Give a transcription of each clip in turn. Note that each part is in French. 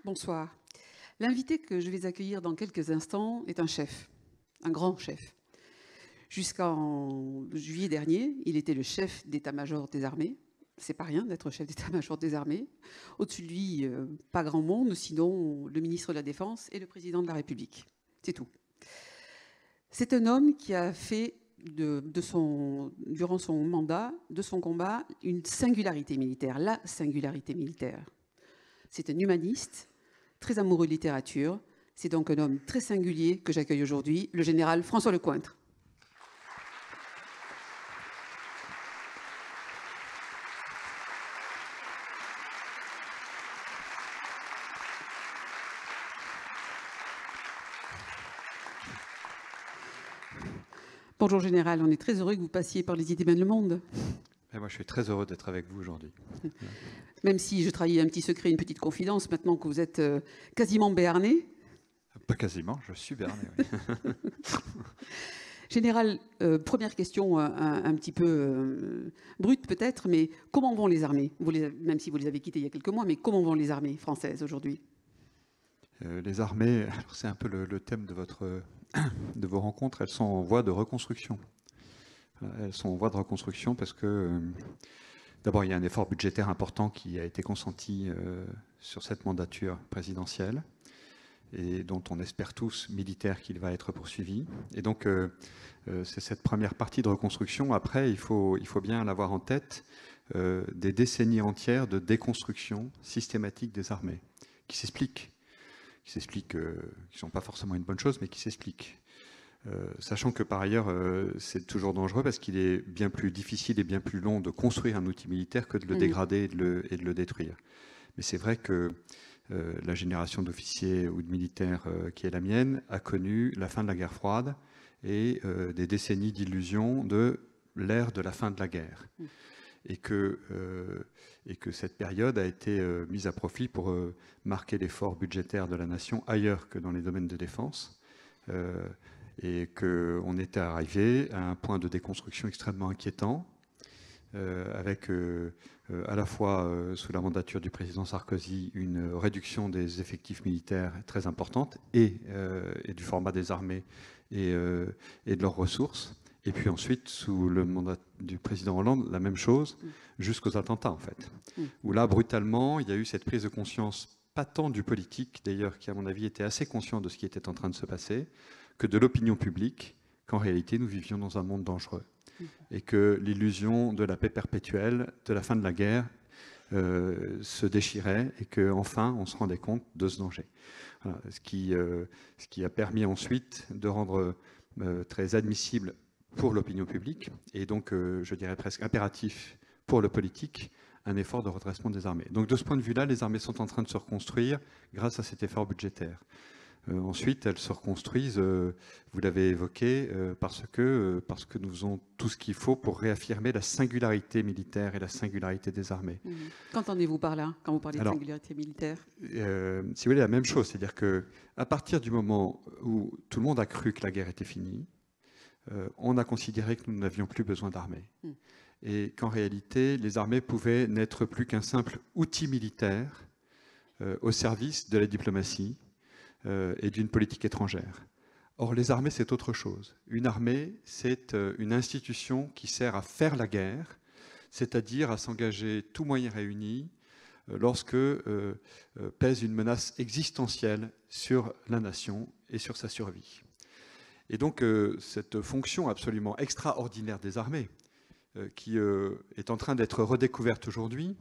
Bonsoir. L'invité que je vais accueillir dans quelques instants est un chef, un grand chef. Jusqu'en juillet dernier, il était le chef d'état-major des armées. C'est pas rien d'être chef d'état-major des armées. Au-dessus de lui, pas grand monde, sinon le ministre de la Défense et le président de la République. C'est tout. C'est un homme qui a fait durant son mandat, de son combat, une singularité militaire, la singularité militaire. C'est un humaniste, très amoureux de littérature. C'est donc un homme très singulier que j'accueille aujourd'hui, le général François Lecointre. Bonjour Général, on est très heureux que vous passiez par les idées bien le monde. Et moi, je suis très heureux d'être avec vous aujourd'hui. Même si je trahis un petit secret, une petite confidence, maintenant que vous êtes quasiment béarnais. Pas quasiment, je suis béarnais, oui. Général, première question un petit peu brute peut-être, mais comment vont les armées? Même si vous les avez quittées il y a quelques mois, mais comment vont les armées françaises aujourd'hui? Les armées, c'est un peu le thème de vos rencontres, elles sont en voie de reconstruction. Elles sont en voie de reconstruction parce que, d'abord, il y a un effort budgétaire important qui a été consenti sur cette mandature présidentielle et dont on espère tous, militaires, qu'il va être poursuivi. Et donc, c'est cette première partie de reconstruction. Après, il faut bien l'avoir en tête, des décennies entières de déconstruction systématique des armées, qui s'expliquent, qui ne sont pas forcément une bonne chose, mais qui s'expliquent. Sachant que par ailleurs, c'est toujours dangereux parce qu'il est bien plus difficile et bien plus long de construire un outil militaire que de le dégrader et de le détruire. Mais c'est vrai que la génération d'officiers ou de militaires qui est la mienne a connu la fin de la guerre froide et des décennies d'illusions de l'ère de la fin de la guerre. Et que cette période a été mise à profit pour marquer l'effort budgétaire de la nation ailleurs que dans les domaines de défense. Et qu'on était arrivé à un point de déconstruction extrêmement inquiétant, avec à la fois sous la mandature du président Sarkozy une réduction des effectifs militaires très importante et du format des armées et de leurs ressources. Et puis ensuite, sous le mandat du président Hollande, la même chose, jusqu'aux attentats en fait. Où là, brutalement, il y a eu cette prise de conscience, pas tant du politique d'ailleurs, qui à mon avis était assez conscient de ce qui était en train de se passer, que de l'opinion publique, qu'en réalité nous vivions dans un monde dangereux. Et que l'illusion de la paix perpétuelle, de la fin de la guerre, se déchirait et qu'enfin on se rendait compte de ce danger. Voilà, ce qui a permis ensuite de rendre très admissible pour l'opinion publique, et donc je dirais presque impératif pour le politique, un effort de redressement des armées. Donc de ce point de vue-là, les armées sont en train de se reconstruire grâce à cet effort budgétaire. Ensuite, elles se reconstruisent, vous l'avez évoqué, parce que nous faisons tout ce qu'il faut pour réaffirmer la singularité militaire et la singularité des armées. Qu'entendez-vous par là, quand vous parlez de singularité militaire? Si vous voulez, la même chose, c'est-à-dire qu'à partir du moment où tout le monde a cru que la guerre était finie, on a considéré que nous n'avions plus besoin d'armées. Et qu'en réalité, les armées pouvaient n'être plus qu'un simple outil militaire au service de la diplomatie, et d'une politique étrangère. Or, les armées, c'est autre chose. Une armée, c'est une institution qui sert à faire la guerre, c'est-à-dire à s'engager tous moyens réunis lorsque pèse une menace existentielle sur la nation et sur sa survie. Et donc, cette fonction absolument extraordinaire des armées, qui est en train d'être redécouverte aujourd'hui,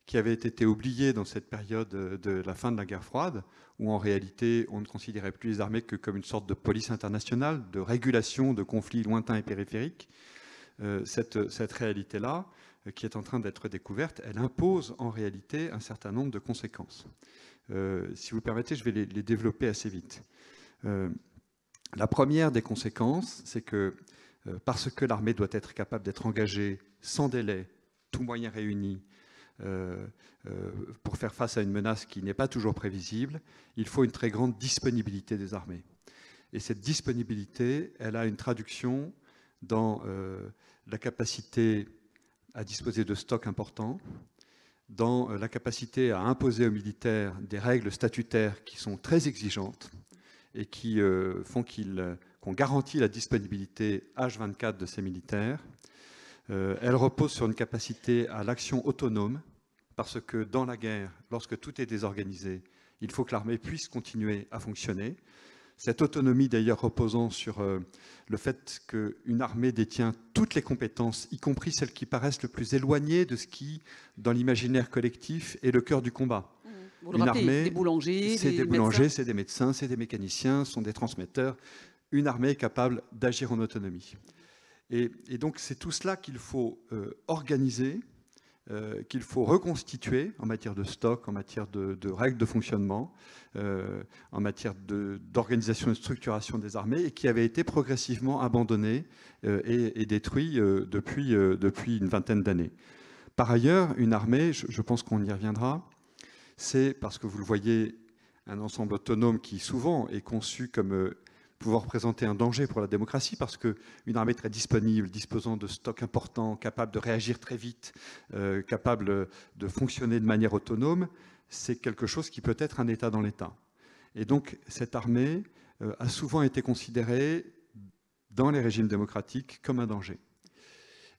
qui avait été oublié dans cette période de la fin de la guerre froide, où en réalité on ne considérait plus les armées que comme une sorte de police internationale, de régulation de conflits lointains et périphériques. Cette réalité-là, qui est en train d'être découverte, elle impose en réalité un certain nombre de conséquences. Si vous le permettez, je vais les développer assez vite. La première des conséquences, c'est que parce que l'armée doit être capable d'être engagée sans délai, tous moyens réunis, pour faire face à une menace qui n'est pas toujours prévisible, il faut une très grande disponibilité des armées. Et cette disponibilité, elle a une traduction dans la capacité à disposer de stocks importants, dans la capacité à imposer aux militaires des règles statutaires qui sont très exigeantes et qui font qu'on garantit la disponibilité H24 de ces militaires. Elle repose sur une capacité à l'action autonome, parce que dans la guerre, lorsque tout est désorganisé, il faut que l'armée puisse continuer à fonctionner. Cette autonomie d'ailleurs reposant sur le fait qu'une armée détient toutes les compétences, y compris celles qui paraissent le plus éloignées de ce qui, dans l'imaginaire collectif, est le cœur du combat. Vous le rappelez, des boulangers, c'est des boulangers, c'est des médecins, c'est des mécaniciens, ce sont des transmetteurs. Une armée est capable d'agir en autonomie. Et donc c'est tout cela qu'il faut organiser, qu'il faut reconstituer en matière de stock, en matière de règles de fonctionnement, en matière d'organisation et de structuration des armées, et qui avait été progressivement abandonné et détruit depuis une vingtaine d'années. Par ailleurs, une armée, je pense qu'on y reviendra, c'est, parce que vous le voyez, un ensemble autonome qui souvent est conçu comme pouvant représenter un danger pour la démocratie, parce qu'une armée très disponible, disposant de stocks importants, capable de réagir très vite, capable de fonctionner de manière autonome, c'est quelque chose qui peut être un État dans l'État. Et donc cette armée a souvent été considérée dans les régimes démocratiques comme un danger.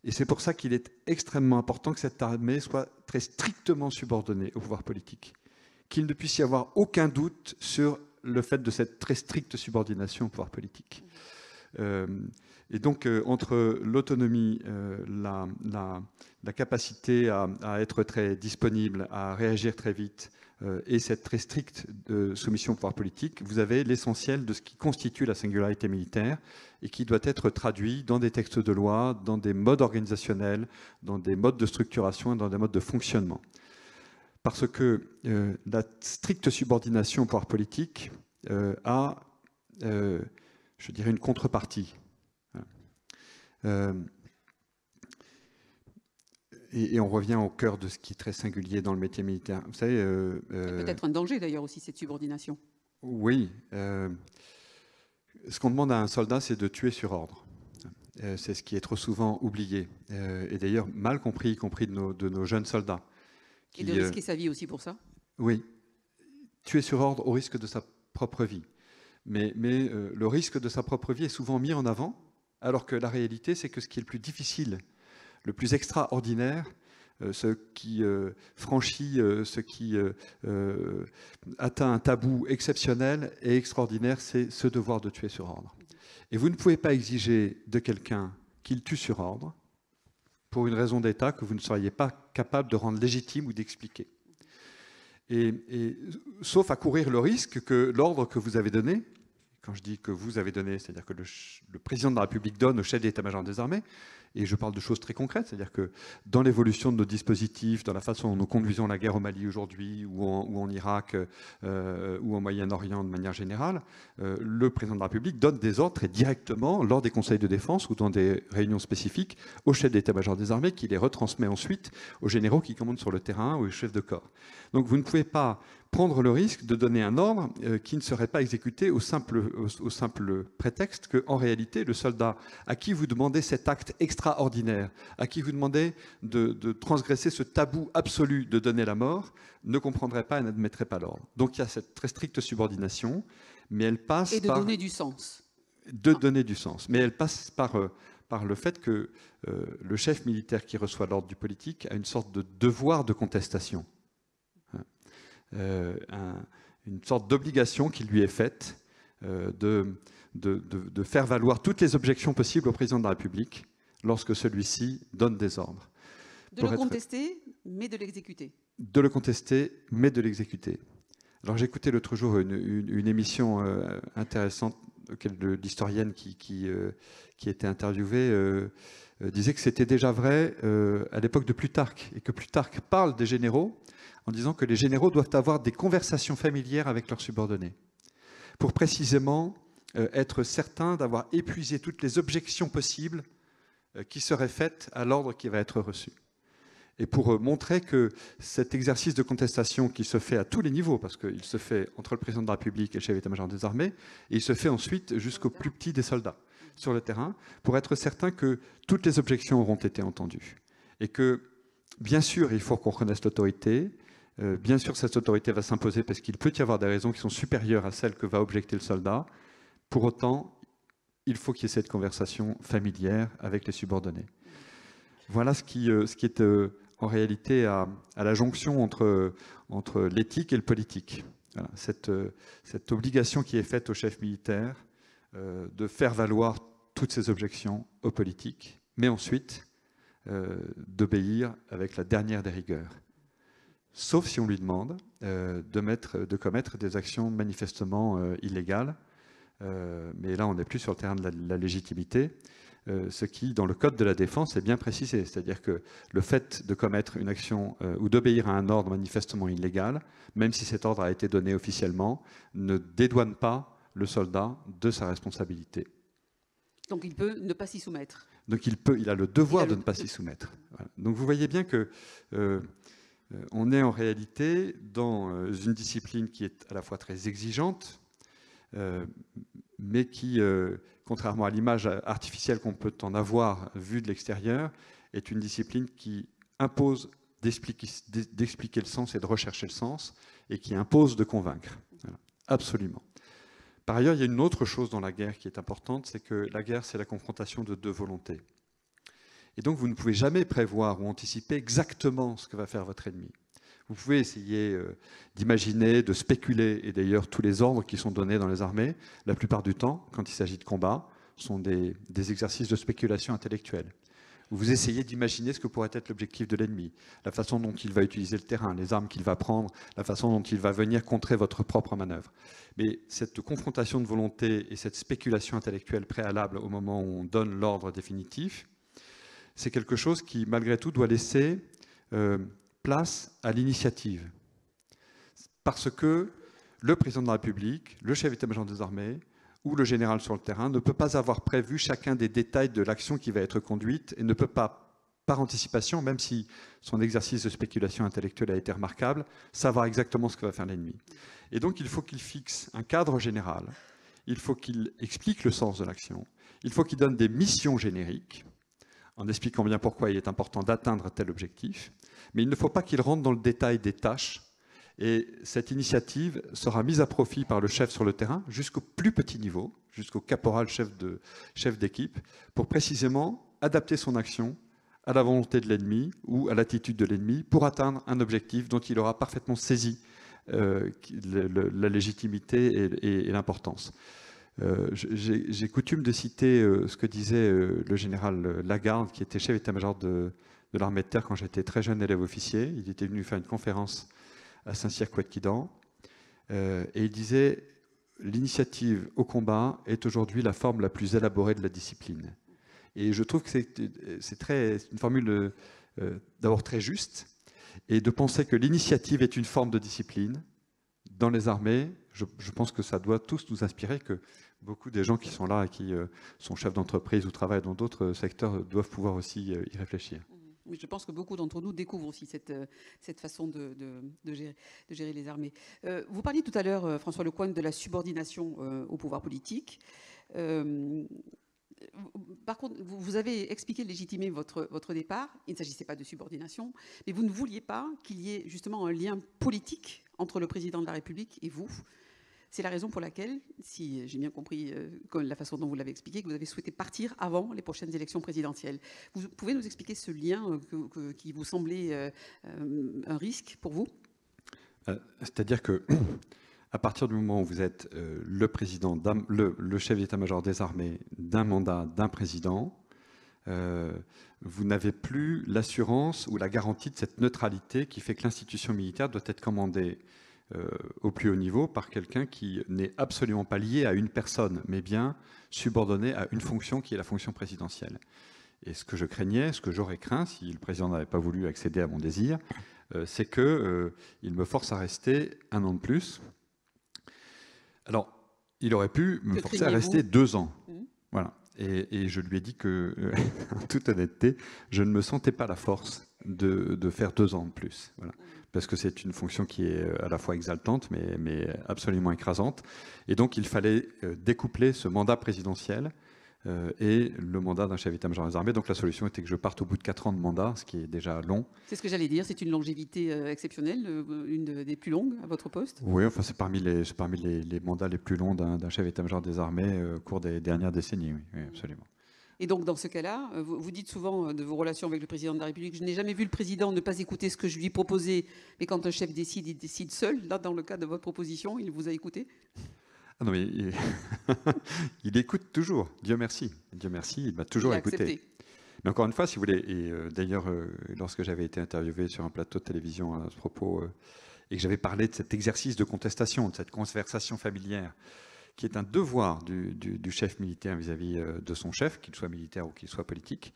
Et c'est pour ça qu'il est extrêmement important que cette armée soit très strictement subordonnée au pouvoir politique, qu'il ne puisse y avoir aucun doute sur le fait de cette très stricte subordination au pouvoir politique. Et donc, entre l'autonomie, la capacité à être très disponible, à réagir très vite, et cette très stricte soumission au pouvoir politique, vous avez l'essentiel de ce qui constitue la singularité militaire et qui doit être traduit dans des textes de loi, dans des modes organisationnels, dans des modes de structuration et dans des modes de fonctionnement. Parce que la stricte subordination au pouvoir politique a, je dirais, une contrepartie. Et on revient au cœur de ce qui est très singulier dans le métier militaire. Vous savez, c'est peut-être un danger d'ailleurs aussi, cette subordination. Oui. Ce qu'on demande à un soldat, c'est de tuer sur ordre. C'est ce qui est trop souvent oublié. Et d'ailleurs mal compris, y compris de nos jeunes soldats. Et de risquer sa vie aussi pour ça? Oui. Tuer sur ordre au risque de sa propre vie. Mais le risque de sa propre vie est souvent mis en avant, alors que la réalité, c'est que ce qui est le plus difficile, le plus extraordinaire, ce qui franchit, ce qui atteint un tabou exceptionnel et extraordinaire, c'est ce devoir de tuer sur ordre. Et vous ne pouvez pas exiger de quelqu'un qu'il tue sur ordre pour une raison d'État que vous ne seriez pas capable de rendre légitime ou d'expliquer. Et sauf à courir le risque que l'ordre que vous avez donné, quand je dis que vous avez donné, c'est-à-dire que le président de la République donne au chef d'état-major des armées, et je parle de choses très concrètes, c'est-à-dire que dans l'évolution de nos dispositifs, dans la façon dont nous conduisons la guerre au Mali aujourd'hui, ou en Irak, ou au Moyen-Orient de manière générale, le président de la République donne des ordres très directement lors des conseils de défense ou dans des réunions spécifiques au chef d'état-major des armées, qui les retransmet ensuite aux généraux qui commandent sur le terrain ou aux chefs de corps. Donc vous ne pouvez pas prendre le risque de donner un ordre qui ne serait pas exécuté au simple prétexte qu'en réalité, le soldat à qui vous demandez cet acte extraordinaire, à qui vous demandez de transgresser ce tabou absolu de donner la mort, ne comprendrait pas et n'admettrait pas l'ordre. Donc il y a cette très stricte subordination, mais elle passe par... Et de donner du sens. De donner du sens. Mais elle passe par le fait que le chef militaire qui reçoit l'ordre du politique a une sorte de devoir de contestation. Une sorte d'obligation qui lui est faite de faire valoir toutes les objections possibles au président de la République lorsque celui-ci donne des ordres. De le contester, mais de l'exécuter. De le contester, mais de l'exécuter. Alors j'ai écouté l'autre jour une émission intéressante de l'historienne qui était interviewée disait que c'était déjà vrai à l'époque de Plutarque, et que Plutarque parle des généraux en disant que les généraux doivent avoir des conversations familières avec leurs subordonnés, pour précisément être certains d'avoir épuisé toutes les objections possibles qui seraient faites à l'ordre qui va être reçu. Et pour montrer que cet exercice de contestation qui se fait à tous les niveaux, parce qu'il se fait entre le président de la République et le chef d'état-major des armées, et il se fait ensuite jusqu'au plus petit des soldats sur le terrain, pour être certain que toutes les objections auront été entendues. Et que bien sûr, il faut qu'on reconnaisse l'autorité. Bien sûr, cette autorité va s'imposer parce qu'il peut y avoir des raisons qui sont supérieures à celles que va objecter le soldat. Pour autant, il faut qu'il y ait cette conversation familière avec les subordonnés. Voilà ce qui est en réalité à la jonction entre l'éthique et le politique. Voilà, cette obligation qui est faite au chef militaire de faire valoir toutes ses objections aux politiques, mais ensuite d'obéir avec la dernière des rigueurs. Sauf si on lui demande de commettre des actions manifestement illégales. Mais là, on n'est plus sur le terrain de la légitimité, ce qui, dans le Code de la défense, est bien précisé. C'est-à-dire que le fait de commettre une action ou d'obéir à un ordre manifestement illégal, même si cet ordre a été donné officiellement, ne dédouane pas le soldat de sa responsabilité. Donc il peut ne pas s'y soumettre. Donc il a le devoir de ne pas s'y soumettre. Voilà. Donc vous voyez bien que on est en réalité dans une discipline qui est à la fois très exigeante, mais qui, contrairement à l'image artificielle qu'on peut en avoir vue de l'extérieur, est une discipline qui impose d'expliquer le sens et de rechercher le sens, et qui impose de convaincre. Voilà. Absolument. Par ailleurs, il y a une autre chose dans la guerre qui est importante, c'est que la guerre, c'est la confrontation de deux volontés. Et donc, vous ne pouvez jamais prévoir ou anticiper exactement ce que va faire votre ennemi. Vous pouvez essayer d'imaginer, de spéculer, et d'ailleurs tous les ordres qui sont donnés dans les armées, la plupart du temps, quand il s'agit de combat, sont des exercices de spéculation intellectuelle. Vous essayez d'imaginer ce que pourrait être l'objectif de l'ennemi, la façon dont il va utiliser le terrain, les armes qu'il va prendre, la façon dont il va venir contrer votre propre manœuvre. Mais cette confrontation de volonté et cette spéculation intellectuelle préalable au moment où on donne l'ordre définitif, c'est quelque chose qui, malgré tout, doit laisser place à l'initiative. Parce que le président de la République, le chef d'état-major des armées ou le général sur le terrain ne peut pas avoir prévu chacun des détails de l'action qui va être conduite et ne peut pas, par anticipation, même si son exercice de spéculation intellectuelle a été remarquable, savoir exactement ce que va faire l'ennemi. Et donc il faut qu'il fixe un cadre général, il faut qu'il explique le sens de l'action, il faut qu'il donne des missions génériques, en expliquant bien pourquoi il est important d'atteindre tel objectif, mais il ne faut pas qu'il rentre dans le détail des tâches, et cette initiative sera mise à profit par le chef sur le terrain jusqu'au plus petit niveau, jusqu'au caporal chef d'équipe, pour précisément adapter son action à la volonté de l'ennemi ou à l'attitude de l'ennemi pour atteindre un objectif dont il aura parfaitement saisi la légitimité et l'importance. J'ai coutume de citer ce que disait le général Lagarde, qui était chef d'état-major de l'armée de terre quand j'étais très jeune élève officier. Il était venu faire une conférence à Saint-Cyr-Couët-Quidan, et il disait « L'initiative au combat est aujourd'hui la forme la plus élaborée de la discipline ». Et je trouve que c'est une formule d'abord très juste, et de penser que l'initiative est une forme de discipline dans les armées, je pense que ça doit tous nous inspirer, que beaucoup des gens qui sont là et qui sont chefs d'entreprise ou travaillent dans d'autres secteurs doivent pouvoir aussi y réfléchir. Mais je pense que beaucoup d'entre nous découvrent aussi cette façon de gérer les armées. Vous parliez tout à l'heure, François Lecointre, de la subordination au pouvoir politique. Par contre, vous avez expliqué, légitimé votre départ. Il ne s'agissait pas de subordination, mais vous ne vouliez pas qu'il y ait justement un lien politique entre le président de la République et vous. C'est la raison pour laquelle, si j'ai bien compris la façon dont vous l'avez expliqué, que vous avez souhaité partir avant les prochaines élections présidentielles. Vous pouvez nous expliquer ce lien qui vous semblait un risque pour vous? C'est-à-dire que à partir du moment où vous êtes le président, le chef d'état-major des armées d'un mandat d'un président, vous n'avez plus l'assurance ou la garantie de cette neutralité qui fait que l'institution militaire doit être commandée au plus haut niveau par quelqu'un qui n'est absolument pas lié à une personne, mais bien subordonné à une fonction qui est la fonction présidentielle. Et ce que je craignais, ce que j'aurais craint, si le président n'avait pas voulu accéder à mon désir, c'est qu'il me force à rester un an de plus. Alors, il aurait pu me forcer à rester 2 ans. Voilà. Et je lui ai dit que, en toute honnêteté, je ne me sentais pas la force de faire 2 ans de plus. Voilà. Parce que c'est une fonction qui est à la fois exaltante, mais absolument écrasante. Et donc, il fallait découpler ce mandat présidentiel et le mandat d'un chef d'état-major des armées. Donc la solution était que je parte au bout de 4 ans de mandat, ce qui est déjà long. C'est ce que j'allais dire, c'est une longévité exceptionnelle, une des plus longues à votre poste. Oui, enfin c'est parmi les mandats les plus longs d'un chef d'état-major des armées au cours des dernières décennies, oui, oui, absolument. Et donc, dans ce cas-là, vous dites souvent de vos relations avec le président de la République, je n'ai jamais vu le président ne pas écouter ce que je lui proposais, mais quand un chef décide, il décide seul. Là, dans le cas de votre proposition, il vous a écouté? Ah non, mais il écoute toujours, Dieu merci. Dieu merci, il m'a toujours écouté. Mais encore une fois, si vous voulez, et d'ailleurs, lorsque j'avais été interviewé sur un plateau de télévision à ce propos, et que j'avais parlé de cet exercice de contestation, de cette conversation familière, qui est un devoir du chef militaire vis-à-vis de son chef, qu'il soit militaire ou qu'il soit politique.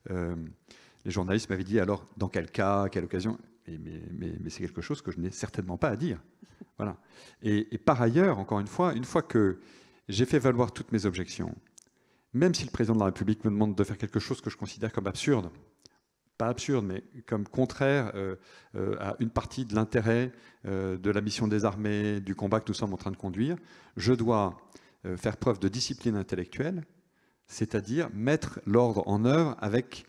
Les journalistes m'avaient dit, alors, dans quel cas, à quelle occasion? Mais c'est quelque chose que je n'ai certainement pas à dire. Voilà. Et par ailleurs, encore une fois que j'ai fait valoir toutes mes objections, même si le président de la République me demande de faire quelque chose que je considère comme absurde, pas absurde, mais comme contraire à une partie de l'intérêt de la mission des armées, du combat que nous sommes en train de conduire, je dois faire preuve de discipline intellectuelle, c'est-à-dire mettre l'ordre en œuvre avec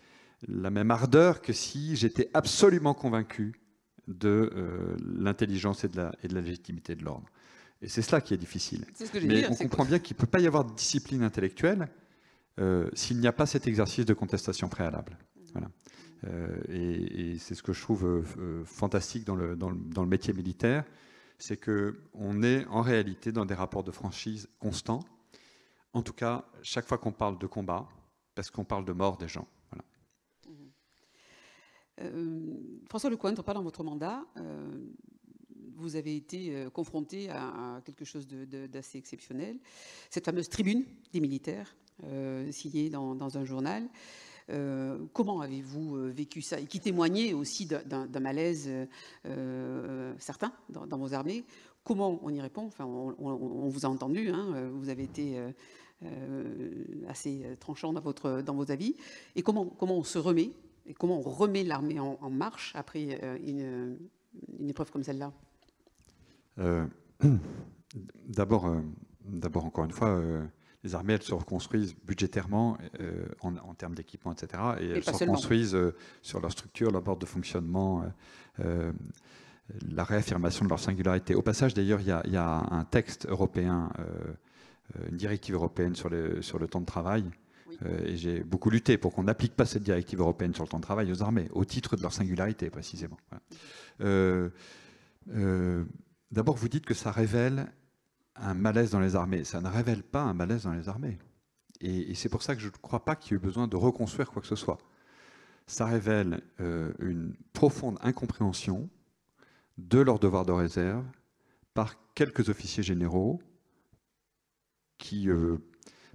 la même ardeur que si j'étais absolument convaincu de l'intelligence et de la légitimité de l'ordre. Et c'est cela qui est difficile. Mais on comprend bien qu'il ne peut pas y avoir de discipline intellectuelle s'il n'y a pas cet exercice de contestation préalable. Voilà. Et c'est ce que je trouve fantastique dans le métier militaire, c'est qu'on est en réalité dans des rapports de franchise constants. En tout cas, chaque fois qu'on parle de combat, parce qu'on parle de mort des gens. Voilà. François Lecointre, pendant votre mandat, vous avez été confronté à quelque chose d'assez exceptionnel. Cette fameuse tribune des militaires, signée dans un journal. Comment avez-vous vécu ça? Et qui témoignait aussi d'un malaise certain dans vos armées. Comment on y répond? Enfin, on vous a entendu, hein, vous avez été assez tranchant dans vos avis. Et comment on se remet? Et comment on remet l'armée en marche après une épreuve comme celle-là? D'abord, encore une fois, les armées, elles se reconstruisent budgétairement en termes d'équipement, etc. Et elles se reconstruisent sur leur structure, leur mode de fonctionnement, la réaffirmation de leur singularité. Au passage, d'ailleurs, il y a un texte européen, une directive européenne sur le temps de travail. Oui. Et j'ai beaucoup lutté pour qu'on n'applique pas cette directive européenne sur le temps de travail aux armées, au titre de leur singularité, précisément. Voilà. D'abord, vous dites que ça révèle un malaise dans les armées. Ça ne révèle pas un malaise dans les armées. Et c'est pour ça que je ne crois pas qu'il y ait eu besoin de reconstruire quoi que ce soit. Ça révèle une profonde incompréhension de leur devoir de réserve par quelques officiers généraux qui,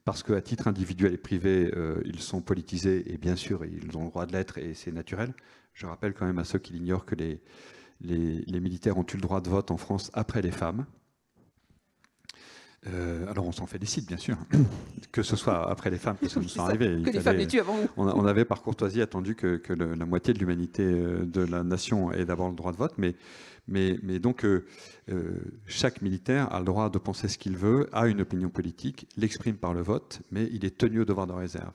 parce qu'à titre individuel et privé, ils sont politisés, et bien sûr, ils ont le droit de l'être, et c'est naturel. Je rappelle quand même à ceux qui l'ignorent que les militaires ont eu le droit de vote en France après les femmes. Alors on s'en félicite bien sûr, que ce soit après les femmes que ça nous soit arrivé. Que les femmes les tuent avant nous. On avait par courtoisie attendu que la moitié de l'humanité de la nation ait d'abord le droit de vote, mais donc chaque militaire a le droit de penser ce qu'il veut, a une opinion politique, l'exprime par le vote, mais il est tenu au devoir de réserve.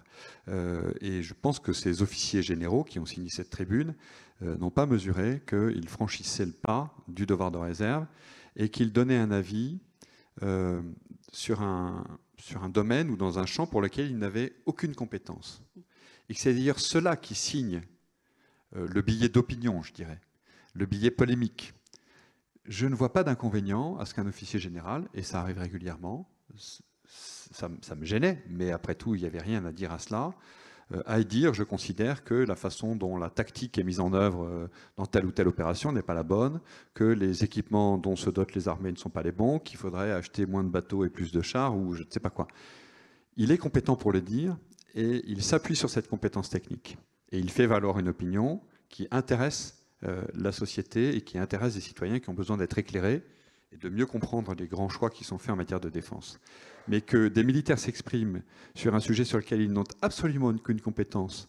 Et je pense que ces officiers généraux qui ont signé cette tribune n'ont pas mesuré qu'ils franchissaient le pas du devoir de réserve et qu'ils donnaient un avis sur un domaine ou dans un champ pour lequel ils n'avaient aucune compétence. Et c'est d'ailleurs ceux-là qui signent le billet d'opinion, je dirais, le billet polémique. Je ne vois pas d'inconvénient à ce qu'un officier général, et ça arrive régulièrement, ça me gênait, mais après tout, il n'y avait rien à dire à cela, à dire, je considère que la façon dont la tactique est mise en œuvre dans telle ou telle opération n'est pas la bonne, que les équipements dont se dotent les armées ne sont pas les bons, qu'il faudrait acheter moins de bateaux et plus de chars, ou je ne sais pas quoi. Il est compétent pour le dire, et il s'appuie sur cette compétence technique. Et il fait valoir une opinion qui intéresse la société et qui intéresse les citoyens qui ont besoin d'être éclairés et de mieux comprendre les grands choix qui sont faits en matière de défense. Mais que des militaires s'expriment sur un sujet sur lequel ils n'ont absolument aucune compétence,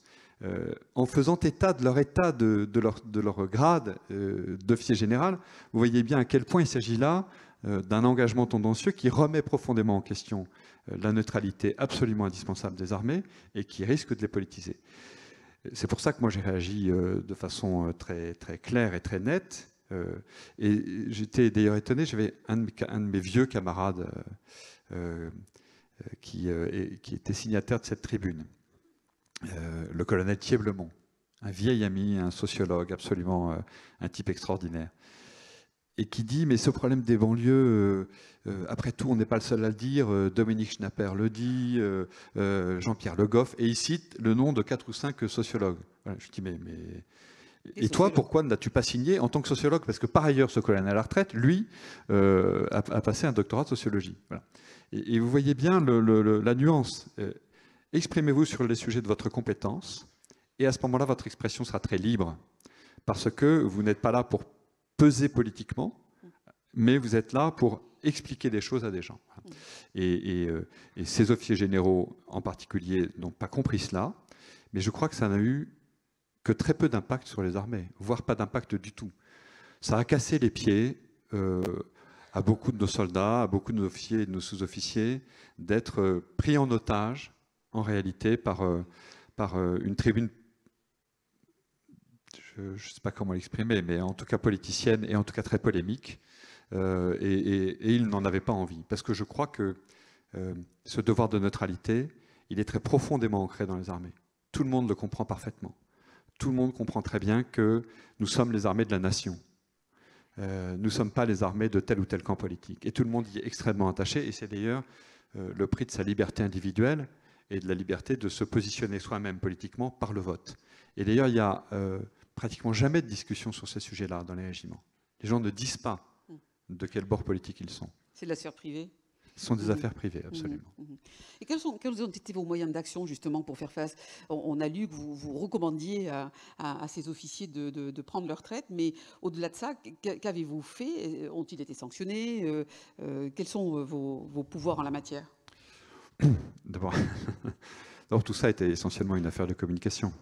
en faisant état de leur grade d'officier général, vous voyez bien à quel point il s'agit là d'un engagement tendancieux qui remet profondément en question la neutralité absolument indispensable des armées et qui risque de les politiser. C'est pour ça que moi j'ai réagi de façon très, très claire et très nette. Et j'étais d'ailleurs étonné, j'avais un de mes vieux camarades qui était signataire de cette tribune, le colonel Thieblemont, un vieil ami, un sociologue, absolument un type extraordinaire, et qui dit, mais ce problème des banlieues, après tout, on n'est pas le seul à le dire, Dominique Schnapper le dit, Jean-Pierre Le Goff, et il cite le nom de 4 ou 5 sociologues. Voilà, je dis, mais et toi, pourquoi ne l'as-tu pas signé en tant que sociologue? Parce que par ailleurs, ce colonel à la retraite, lui, a passé un doctorat de sociologie. Voilà. Et vous voyez bien la nuance. Exprimez-vous sur les sujets de votre compétence, et à ce moment-là, votre expression sera très libre, parce que vous n'êtes pas là pour peser politiquement, mais vous êtes là pour expliquer des choses à des gens. Et ces officiers généraux, en particulier, n'ont pas compris cela, mais je crois que ça n'a eu que très peu d'impact sur les armées, voire pas d'impact du tout. Ça a cassé les pieds à beaucoup de nos soldats, à beaucoup de nos officiers et de nos sous-officiers, d'être pris en otage, en réalité, par une tribune, je ne sais pas comment l'exprimer, mais en tout cas politicienne et en tout cas très polémique, et ils n'en avaient pas envie. Parce que je crois que ce devoir de neutralité, il est très profondément ancré dans les armées. Tout le monde le comprend parfaitement. Tout le monde comprend très bien que nous sommes les armées de la nation. Nous ne sommes pas les armées de tel ou tel camp politique. Et tout le monde y est extrêmement attaché, et c'est d'ailleurs le prix de sa liberté individuelle et de la liberté de se positionner soi-même politiquement par le vote. Et d'ailleurs, il n'y a pratiquement jamais de discussion sur ces sujets-là dans les régiments. Les gens ne disent pas de quel bord politique ils sont. C'est de la sphère privée. Ce sont des affaires privées, absolument. Et quels ont été vos moyens d'action, justement, pour faire face? On a lu que vous recommandiez à ces officiers de prendre leur retraite, mais au-delà de ça, qu'avez-vous fait? Ont-ils été sanctionnés? Quels sont vos pouvoirs en la matière? D'abord, tout ça était essentiellement une affaire de communication.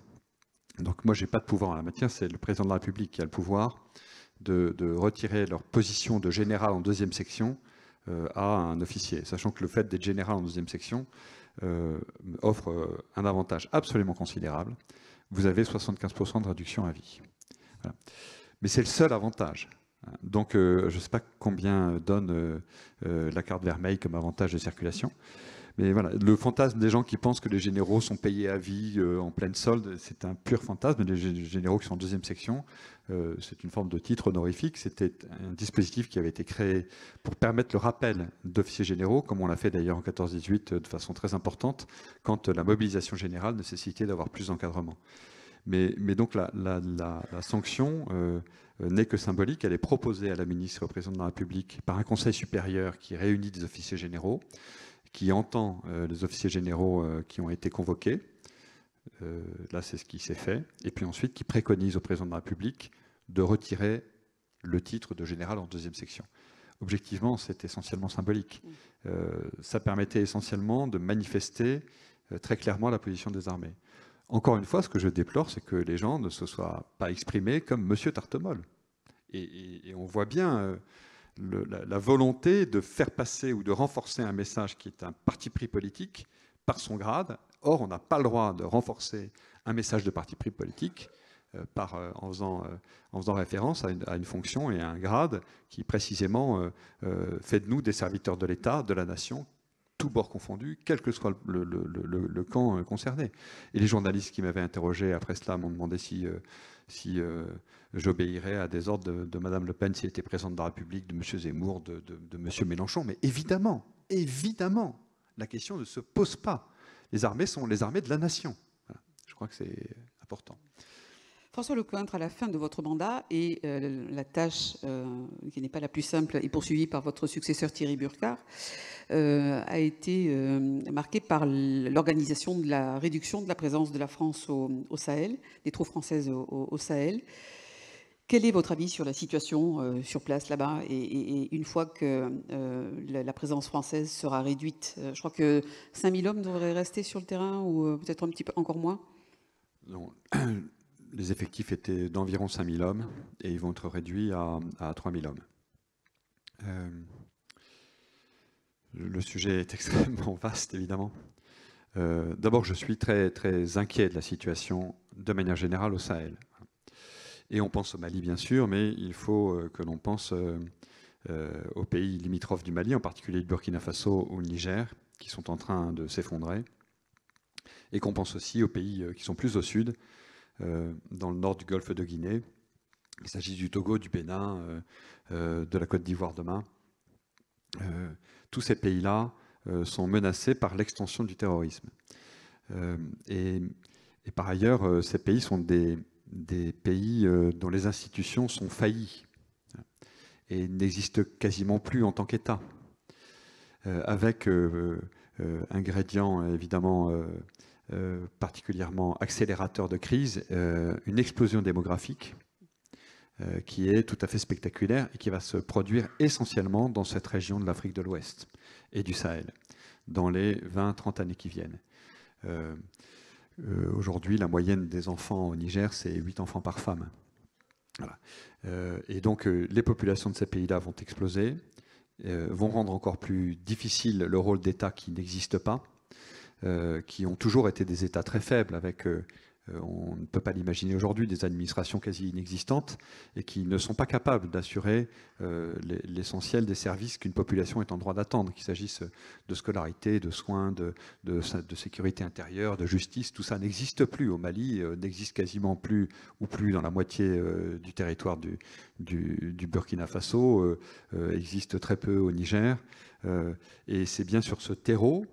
Donc moi, je n'ai pas de pouvoir en la matière, c'est le président de la République qui a le pouvoir de retirer leur position de général en deuxième section à un officier, sachant que le fait d'être général en deuxième section offre un avantage absolument considérable. Vous avez 75% de réduction à vie. Voilà. Mais c'est le seul avantage. Donc je ne sais pas combien donne la carte vermeille comme avantage de circulation. Mais voilà, le fantasme des gens qui pensent que les généraux sont payés à vie en pleine solde, c'est un pur fantasme. Les généraux qui sont en deuxième section, c'est une forme de titre honorifique. C'était un dispositif qui avait été créé pour permettre le rappel d'officiers généraux, comme on l'a fait d'ailleurs en 14-18 de façon très importante, quand la mobilisation générale nécessitait d'avoir plus d'encadrement. Mais donc la sanction n'est que symbolique. Elle est proposée à la ministre et au président de la République par un conseil supérieur qui réunit des officiers généraux, qui entend les officiers généraux qui ont été convoqués. Là, c'est ce qui s'est fait. Et puis ensuite, qui préconise au président de la République de retirer le titre de général en deuxième section. Objectivement, c'est essentiellement symbolique. Ça permettait essentiellement de manifester très clairement la position des armées. Encore une fois, ce que je déplore, c'est que les gens ne se soient pas exprimés comme M. Tartemol. Et on voit bien la volonté de faire passer ou de renforcer un message qui est un parti pris politique par son grade. Or, on n'a pas le droit de renforcer un message de parti pris politique en faisant référence à une fonction et à un grade qui précisément fait de nous des serviteurs de l'État, de la nation, tous bords confondus, quel que soit le camp concerné. Et les journalistes qui m'avaient interrogé après cela m'ont demandé si j'obéirais à des ordres de Mme Le Pen si elle était présidente de la République, de M. Zemmour, de M. Mélenchon. Mais évidemment, la question ne se pose pas. Les armées sont les armées de la nation. Voilà. Je crois que c'est important. François Lecointre, à la fin de votre mandat, et la tâche qui n'est pas la plus simple est poursuivie par votre successeur Thierry Burkhardt, a été marquée par l'organisation de la réduction de la présence de la France au Sahel, des troupes françaises au Sahel. Quel est votre avis sur la situation sur place là-bas et une fois que la présence française sera réduite? Je crois que 5000 hommes devraient rester sur le terrain ou peut-être un petit peu encore moins? Non. Les effectifs étaient d'environ 5000 hommes et ils vont être réduits à 3000 hommes. Le sujet est extrêmement vaste, évidemment. D'abord, je suis très, très inquiet de la situation de manière générale au Sahel. Et on pense au Mali, bien sûr, mais il faut que l'on pense aux pays limitrophes du Mali, en particulier le Burkina Faso ou le Niger, qui sont en train de s'effondrer. Et qu'on pense aussi aux pays qui sont plus au sud, dans le nord du golfe de Guinée. Il s'agit du Togo, du Bénin, de la Côte d'Ivoire demain. Tous ces pays-là sont menacés par l'extension du terrorisme. Et par ailleurs, ces pays sont des pays dont les institutions sont faillies et n'existent quasiment plus en tant qu'État, avec ingrédients évidemment particulièrement accélérateur de crise, une explosion démographique qui est tout à fait spectaculaire et qui va se produire essentiellement dans cette région de l'Afrique de l'Ouest et du Sahel, dans les 20-30 années qui viennent. Aujourd'hui, la moyenne des enfants au Niger, c'est 8 enfants par femme. Voilà. Et donc, les populations de ces pays-là vont exploser, vont rendre encore plus difficile le rôle d'État qui n'existe pas, qui ont toujours été des États très faibles, avec, on ne peut pas l'imaginer aujourd'hui, des administrations quasi inexistantes, et qui ne sont pas capables d'assurer l'essentiel des services qu'une population est en droit d'attendre, qu'il s'agisse de scolarité, de soins, de sécurité intérieure, de justice. Tout ça n'existe plus au Mali, n'existe quasiment plus, ou plus dans la moitié du territoire du Burkina Faso, existe très peu au Niger, et c'est bien sur ce terreau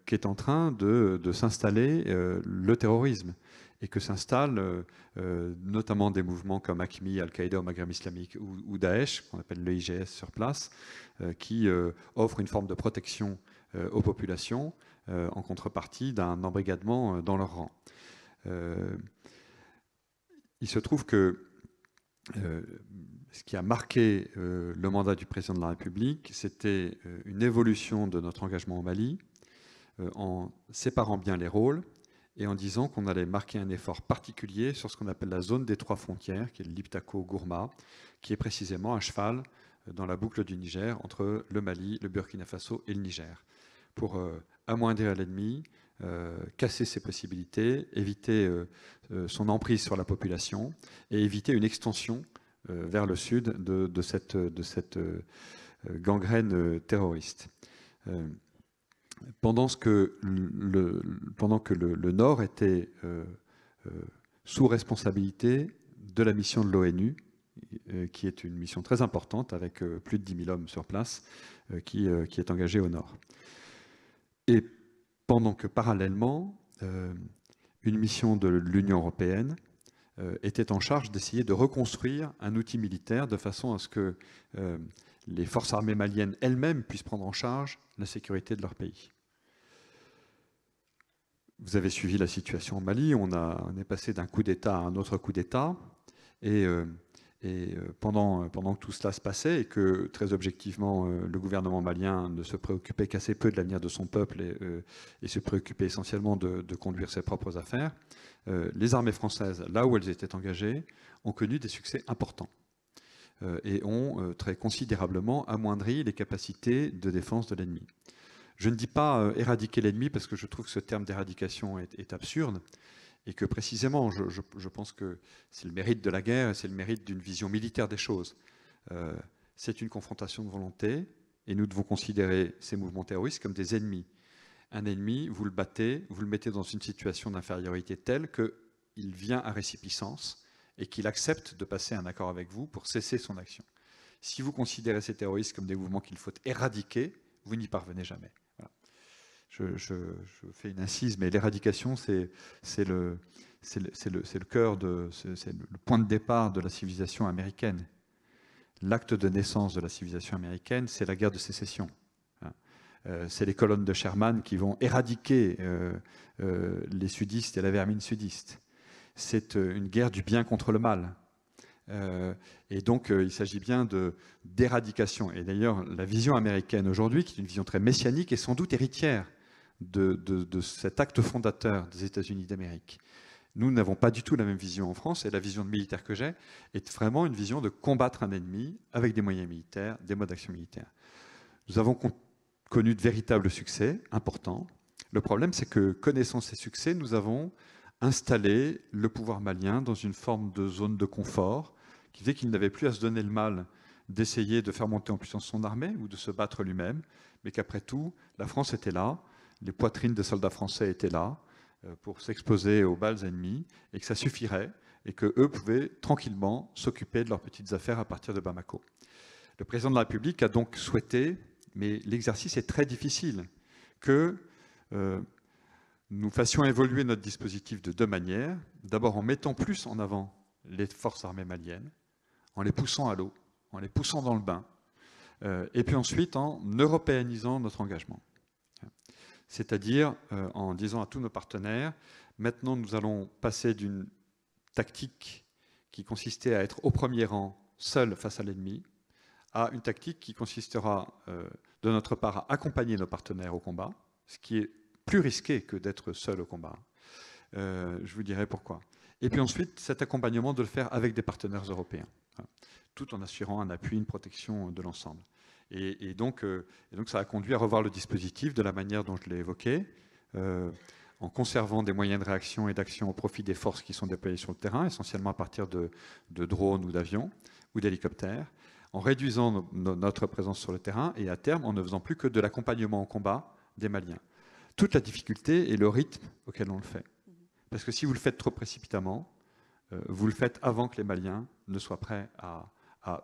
qu'est en train de s'installer le terrorisme, et que s'installent notamment des mouvements comme AQMI, Al-Qaïda au Maghreb islamique, ou Daesh, qu'on appelle l'EIGS sur place, qui offrent une forme de protection aux populations en contrepartie d'un embrigadement dans leur rang. Il se trouve que ce qui a marqué le mandat du président de la République, c'était une évolution de notre engagement au Mali, en séparant bien les rôles et en disant qu'on allait marquer un effort particulier sur ce qu'on appelle la zone des trois frontières, qui est le Liptako-Gourma, qui est précisément à cheval dans la boucle du Niger, entre le Mali, le Burkina Faso et le Niger, pour amoindrir l'ennemi, casser ses possibilités, éviter son emprise sur la population et éviter une extension vers le sud de cette gangrène terroriste. Pendant que le Nord était sous responsabilité de la mission de l'ONU, qui est une mission très importante, avec plus de 10 000 hommes sur place, qui est engagée au Nord. Et pendant que, parallèlement, une mission de l'Union européenne était en charge d'essayer de reconstruire un outil militaire de façon à ce que les forces armées maliennes elles-mêmes puissent prendre en charge la sécurité de leur pays. Vous avez suivi la situation au Mali, on est passé d'un coup d'État à un autre coup d'État, et pendant que tout cela se passait, et que très objectivement le gouvernement malien ne se préoccupait qu'assez peu de l'avenir de son peuple et se préoccupait essentiellement de conduire ses propres affaires, les armées françaises, là où elles étaient engagées, ont connu des succès importants. Et ont très considérablement amoindri les capacités de défense de l'ennemi. Je ne dis pas éradiquer l'ennemi, parce que je trouve que ce terme d'éradication est absurde, et que précisément, je pense que c'est le mérite de la guerre, et c'est le mérite d'une vision militaire des choses. C'est une confrontation de volonté, et nous devons considérer ces mouvements terroristes comme des ennemis. Un ennemi, vous le battez, vous le mettez dans une situation d'infériorité telle qu'il vient à récipiscence, et qu'il accepte de passer un accord avec vous pour cesser son action. Si vous considérez ces terroristes comme des mouvements qu'il faut éradiquer, vous n'y parvenez jamais. Voilà. Je fais une incise, mais l'éradication, c'est le cœur, c'est le point de départ de la civilisation américaine. L'acte de naissance de la civilisation américaine, c'est la guerre de sécession. C'est les colonnes de Sherman qui vont éradiquer les sudistes et la vermine sudiste. C'est une guerre du bien contre le mal. Et donc, il s'agit bien d'éradication. Et d'ailleurs, la vision américaine aujourd'hui, qui est une vision très messianique, est sans doute héritière de cet acte fondateur des États-Unis d'Amérique. Nous n'avons pas du tout la même vision en France, et la vision militaire que j'ai est vraiment une vision de combattre un ennemi avec des moyens militaires, des modes d'action militaires. Nous avons connu de véritables succès importants. Le problème, c'est que, connaissant ces succès, nous avons installé le pouvoir malien dans une forme de zone de confort qui faisait qu'il n'avait plus à se donner le mal d'essayer de faire monter en puissance son armée ou de se battre lui-même, mais qu'après tout, la France était là, les poitrines des soldats français étaient là pour s'exposer aux balles ennemies, et que ça suffirait, et qu'eux pouvaient tranquillement s'occuper de leurs petites affaires à partir de Bamako. Le président de la République a donc souhaité, mais l'exercice est très difficile, que nous fassions évoluer notre dispositif de deux manières. D'abord en mettant plus en avant les forces armées maliennes, en les poussant à l'eau, en les poussant dans le bain, et puis ensuite en européanisant notre engagement. C'est-à-dire en disant à tous nos partenaires, maintenant nous allons passer d'une tactique qui consistait à être au premier rang, seul face à l'ennemi, à une tactique qui consistera de notre part à accompagner nos partenaires au combat, ce qui est plus risqué que d'être seul au combat. Je vous dirai pourquoi. Et puis ensuite, cet accompagnement de le faire avec des partenaires européens, tout en assurant un appui, une protection de l'ensemble. Et donc, ça a conduit à revoir le dispositif de la manière dont je l'ai évoqué, en conservant des moyens de réaction et d'action au profit des forces qui sont déployées sur le terrain, essentiellement à partir de drones ou d'avions ou d'hélicoptères, en réduisant notre présence sur le terrain et à terme en ne faisant plus que de l'accompagnement au combat des Maliens. Toute la difficulté est le rythme auquel on le fait. Parce que si vous le faites trop précipitamment, vous le faites avant que les Maliens ne soient prêts à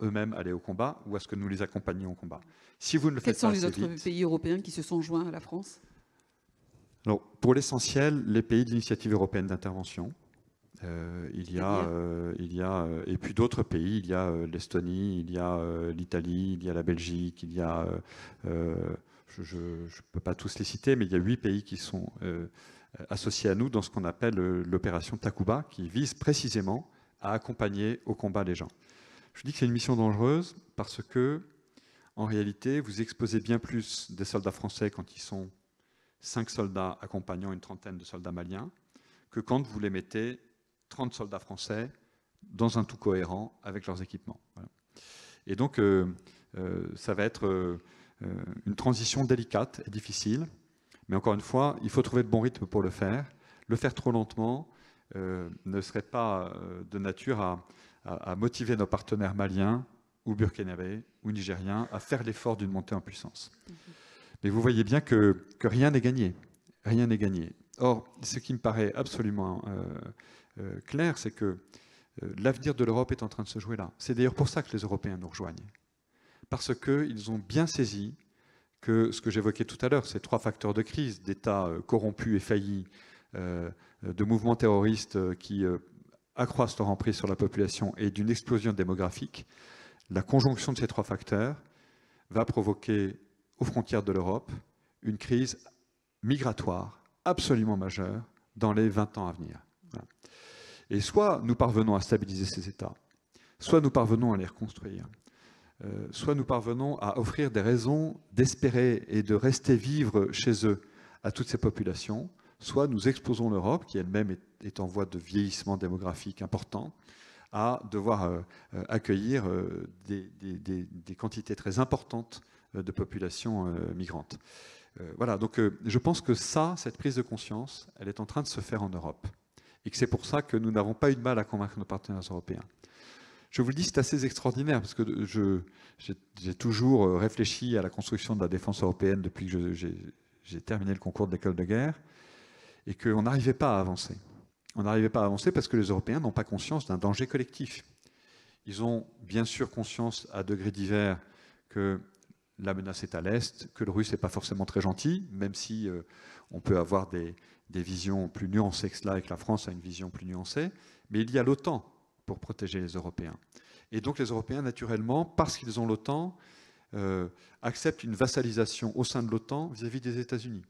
eux-mêmes aller au combat ou à ce que nous les accompagnions au combat. Si vous ne le faites pas assez vite... Quels sont les autres pays européens qui se sont joints à la France? Alors, pour l'essentiel, les pays de l'initiative européenne d'intervention. Il y a et puis d'autres pays, il y a l'Estonie, il y a l'Italie, il y a la Belgique, il y a... je ne peux pas tous les citer, mais il y a 8 pays qui sont associés à nous dans ce qu'on appelle l'opération Takuba, qui vise précisément à accompagner au combat les gens. Je dis que c'est une mission dangereuse parce que, en réalité, vous exposez bien plus des soldats français quand ils sont 5 soldats accompagnant une trentaine de soldats maliens que quand vous les mettez 30 soldats français dans un tout cohérent avec leurs équipements. Voilà. Et donc, ça va être une transition délicate et difficile, mais encore une fois, il faut trouver le bon rythme pour le faire. Le faire trop lentement ne serait pas de nature à motiver nos partenaires maliens ou burkinabés ou nigériens à faire l'effort d'une montée en puissance. Mais vous voyez bien que rien n'est gagné. Rien n'est gagné. Or, ce qui me paraît absolument clair, c'est que l'avenir de l'Europe est en train de se jouer là. C'est d'ailleurs pour ça que les Européens nous rejoignent. Parce qu'ils ont bien saisi que ce que j'évoquais tout à l'heure, ces 3 facteurs de crise, d'États corrompus et faillis, de mouvements terroristes qui accroissent leur emprise sur la population et d'une explosion démographique, la conjonction de ces 3 facteurs va provoquer aux frontières de l'Europe une crise migratoire absolument majeure dans les 20 ans à venir. Voilà. Et soit nous parvenons à stabiliser ces États, soit nous parvenons à les reconstruire, soit nous parvenons à offrir des raisons d'espérer et de rester vivre chez eux à toutes ces populations, soit nous exposons l'Europe, qui elle-même est en voie de vieillissement démographique important, à devoir accueillir des quantités très importantes de populations migrantes. Voilà, donc je pense que cette prise de conscience, elle est en train de se faire en Europe. Et que c'est pour ça que nous n'avons pas eu de mal à convaincre nos partenaires européens. Je vous le dis, c'est assez extraordinaire, parce que j'ai toujours réfléchi à la construction de la défense européenne depuis que j'ai terminé le concours de l'école de guerre, et qu'on n'arrivait pas à avancer. On n'arrivait pas à avancer parce que les Européens n'ont pas conscience d'un danger collectif. Ils ont bien sûr conscience, à degrés divers, que la menace est à l'Est, que le Russe n'est pas forcément très gentil, même si on peut avoir des visions plus nuancées que cela et que la France a une vision plus nuancée. Mais il y a l'OTAN pour protéger les Européens. Et donc les Européens, naturellement, parce qu'ils ont l'OTAN, acceptent une vassalisation au sein de l'OTAN vis-à-vis des États-Unis.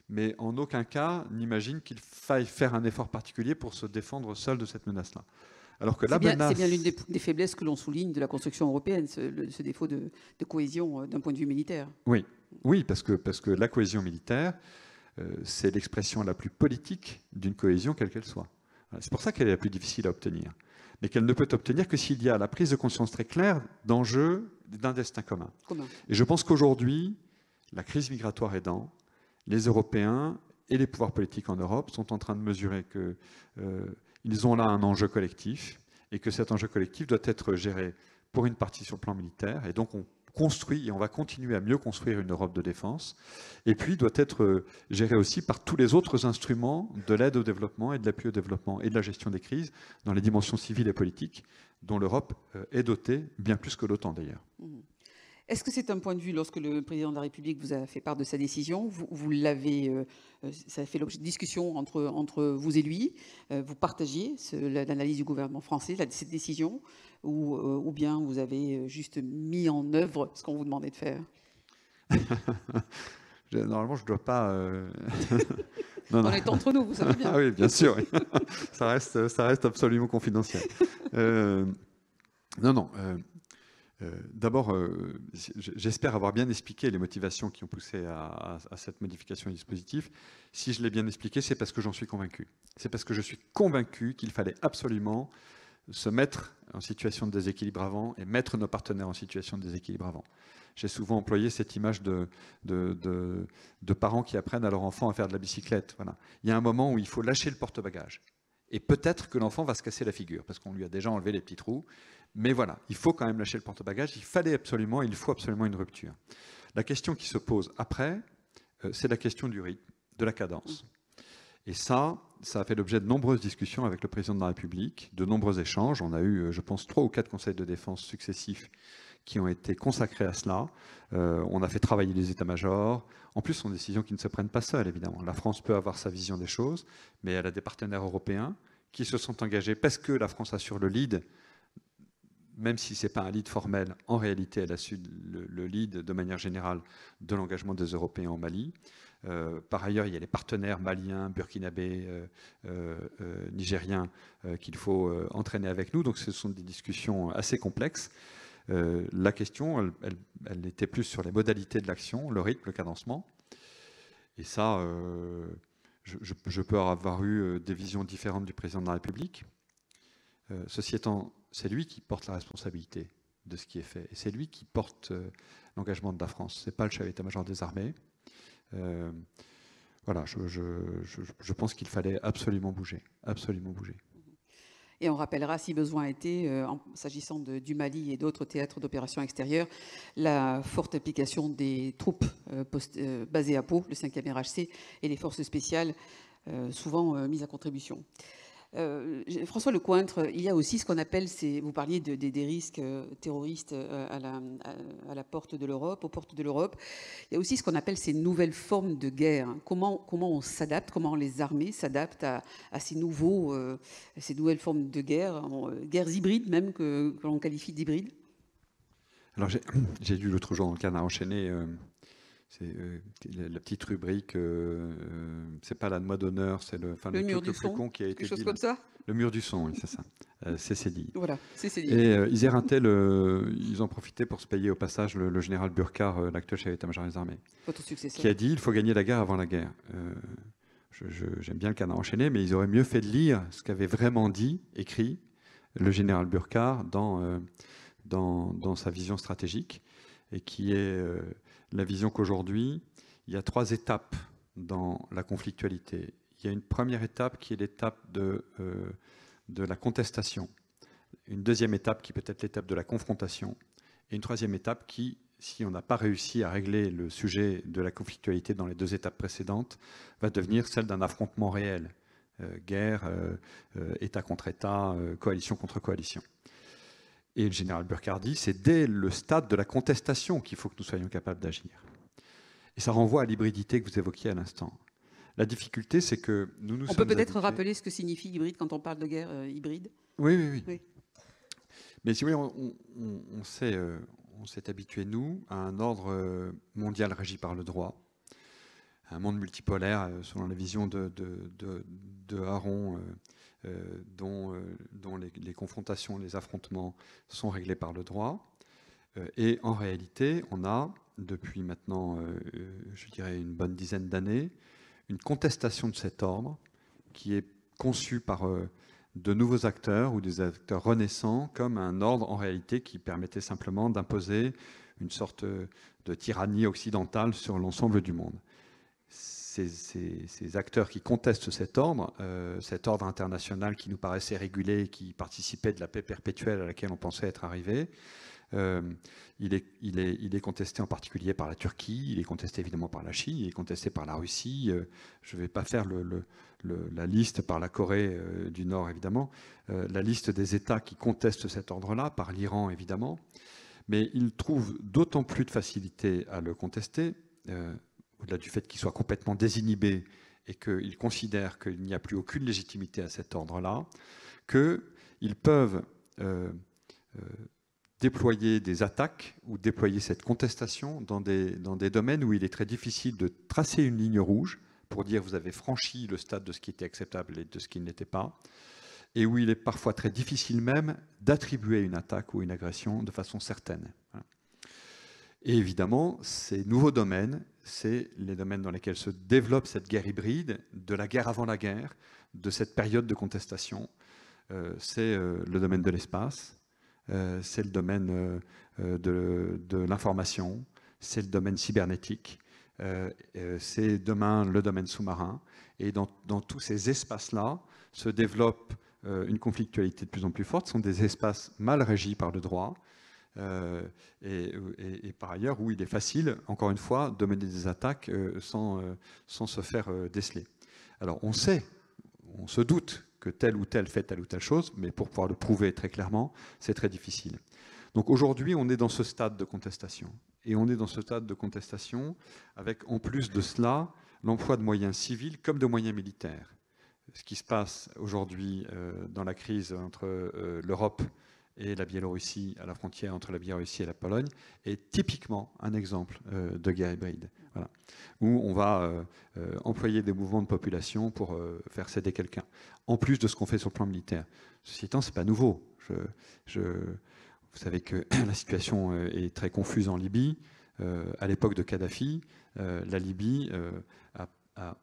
Mais en aucun cas n'imagine qu'il faille faire un effort particulier pour se défendre seul de cette menace-là. Alors que c'est bien l'une des faiblesses que l'on souligne de la construction européenne, ce défaut de cohésion d'un point de vue militaire. Oui, parce que la cohésion militaire, c'est l'expression la plus politique d'une cohésion, quelle qu'elle soit. C'est pour ça qu'elle est la plus difficile à obtenir. Mais qu'elle ne peut obtenir que s'il y a la prise de conscience très claire d'enjeux d'un destin commun. Et je pense qu'aujourd'hui, la crise migratoire aidant, les Européens et les pouvoirs politiques en Europe sont en train de mesurer qu'ils ont là un enjeu collectif et que cet enjeu collectif doit être géré pour une partie sur le plan militaire. Et donc on construit et on va continuer à mieux construire une Europe de défense. Et puis doit être géré aussi par tous les autres instruments de l'aide au développement et de l'appui au développement et de la gestion des crises dans les dimensions civiles et politiques dont l'Europe est dotée, bien plus que l'OTAN d'ailleurs. Est-ce que c'est un point de vue, lorsque le président de la République vous a fait part de sa décision, vous l'avez, ça a fait l'objet de discussions entre vous et lui, vous partagiez l'analyse du gouvernement français, cette décision, ou bien vous avez juste mis en œuvre ce qu'on vous demandait de faire? Normalement, je ne dois pas... Non, on est entre nous, vous savez bien. Ah oui, bien sûr. Oui. Ça reste absolument confidentiel. Non. D'abord, j'espère avoir bien expliqué les motivations qui ont poussé à cette modification du dispositif. Si je l'ai bien expliqué, c'est parce que j'en suis convaincu. C'est parce que je suis convaincu qu'il fallait absolument se mettre en situation de déséquilibre avant et mettre nos partenaires en situation de déséquilibre avant. J'ai souvent employé cette image de parents qui apprennent à leur enfant à faire de la bicyclette. Voilà. Il y a un moment où il faut lâcher le porte-bagages. Et peut-être que l'enfant va se casser la figure, parce qu'on lui a déjà enlevé les petits trous. Mais voilà, il faut quand même lâcher le porte-bagages. Il faut absolument une rupture. La question qui se pose après, c'est la question du rythme, de la cadence. Et ça a fait l'objet de nombreuses discussions avec le président de la République, de nombreux échanges. On a eu, je pense, 3 ou 4 conseils de défense successifs qui ont été consacrés à cela. On a fait travailler les états-majors. En plus, ce sont des décisions qui ne se prennent pas seules, évidemment. La France peut avoir sa vision des choses, mais elle a des partenaires européens qui se sont engagés parce que la France assure le lead. Même si ce n'est pas un lead formel, en réalité, elle assure le lead de manière générale de l'engagement des Européens au Mali. Par ailleurs, il y a les partenaires maliens, burkinabés, nigériens qu'il faut entraîner avec nous. Donc ce sont des discussions assez complexes. La question, elle était plus sur les modalités de l'action, le rythme, le cadencement. Et ça, je peux avoir eu des visions différentes du président de la République. Ceci étant, c'est lui qui porte la responsabilité de ce qui est fait. Et c'est lui qui porte l'engagement de la France. Ce n'est pas le chef d'état-major des armées. Voilà, je pense qu'il fallait absolument bouger. Absolument bouger. Et on rappellera, si besoin était, s'agissant du Mali et d'autres théâtres d'opérations extérieures, la forte implication des troupes basées à Pau, le 5e RHC, et les forces spéciales, souvent mises à contribution. François Lecointre, il y a aussi ce qu'on appelle, vous parliez des risques terroristes à la porte de l'Europe, aux portes de l'Europe. Il y a aussi ce qu'on appelle ces nouvelles formes de guerre. Comment on s'adapte, comment les armées s'adaptent à ces nouvelles formes de guerre, guerres hybrides même, que l'on qualifie d'hybrides? Alors j'ai lu l'autre jour dans le Canard enchaîné, c'est la petite rubrique, c'est pas la noix d'honneur, c'est le mur truc du son, plus con qui a été quelque chose dit, comme ça. Le mur du son, oui, c'est ça. CCDI. Voilà, CCDI. Et ils éreintaient ils ont profité pour se payer au passage le général Burkhardt, l'actuel chef d'état-major des armées, Votre successeur. qui a dit il faut gagner la guerre avant la guerre. J'aime bien le Canard enchaîné, mais ils auraient mieux fait de lire ce qu'avait vraiment écrit le général Burkhardt dans sa vision stratégique, et qui est la vision qu'aujourd'hui, il y a 3 étapes dans la conflictualité. Il y a une première étape qui est l'étape de la contestation, une deuxième étape qui peut être l'étape de la confrontation, et une troisième étape qui, si on n'a pas réussi à régler le sujet de la conflictualité dans les 2 étapes précédentes, va devenir celle d'un affrontement réel, guerre, État contre État, coalition contre coalition. Et le général Burkhardt dit, c'est dès le stade de la contestation qu'il faut que nous soyons capables d'agir. Et ça renvoie à l'hybridité que vous évoquiez à l'instant. La difficulté, c'est que nous sommes... On peut peut-être rappeler ce que signifie hybride quand on parle de guerre hybride. Oui. Mais si vous voulez, on s'est habitué, nous, à un ordre mondial régi par le droit, un monde multipolaire, selon la vision de Aaron, dont les confrontations, les affrontements sont réglés par le droit. Et en réalité, on a, depuis maintenant, je dirais, une bonne dizaine d'années, une contestation de cet ordre qui est conçue par de nouveaux acteurs ou des acteurs renaissants comme un ordre, en réalité, qui permettait simplement d'imposer une sorte de tyrannie occidentale sur l'ensemble du monde. Ces acteurs qui contestent cet ordre international qui nous paraissait régulé, qui participait de la paix perpétuelle à laquelle on pensait être arrivé, il est contesté en particulier par la Turquie, il est contesté évidemment par la Chine, il est contesté par la Russie. Je ne vais pas faire la liste par la Corée du Nord, évidemment, la liste des États qui contestent cet ordre-là, par l'Iran, évidemment. Mais il trouve d'autant plus de facilité à le contester, au-delà du fait qu'il soit complètement désinhibé et qu'il considère qu'il n'y a plus aucune légitimité à cet ordre-là, qu'ils peuvent déployer des attaques ou déployer cette contestation dans des domaines où il est très difficile de tracer une ligne rouge pour dire vous avez franchi le stade de ce qui était acceptable et de ce qui ne l'était pas, et où il est parfois très difficile même d'attribuer une attaque ou une agression de façon certaine. Et évidemment, ces nouveaux domaines, c'est les domaines dans lesquels se développe cette guerre hybride, de la guerre avant la guerre, de cette période de contestation. C'est le domaine de l'espace, c'est le domaine de l'information, c'est le domaine cybernétique, c'est demain le domaine sous-marin. Et dans tous ces espaces-là se développe une conflictualité de plus en plus forte. Ce sont des espaces mal régis par le droit. Et par ailleurs, où il est facile, encore une fois, de mener des attaques sans se faire déceler. Alors on se doute que tel ou tel fait telle ou telle chose, mais pour pouvoir le prouver très clairement, c'est très difficile. Donc aujourd'hui, on est dans ce stade de contestation. Et on est dans ce stade de contestation avec, en plus de cela, l'emploi de moyens civils comme de moyens militaires. Ce qui se passe aujourd'hui dans la crise entre l'Europe et la Biélorussie, à la frontière entre la Biélorussie et la Pologne, est typiquement un exemple de guerre hybride. Voilà. Où on va employer des mouvements de population pour faire céder quelqu'un. En plus de ce qu'on fait sur le plan militaire. Ceci étant, ce n'est pas nouveau. Vous savez que la situation est très confuse en Libye. À l'époque de Kadhafi, la Libye a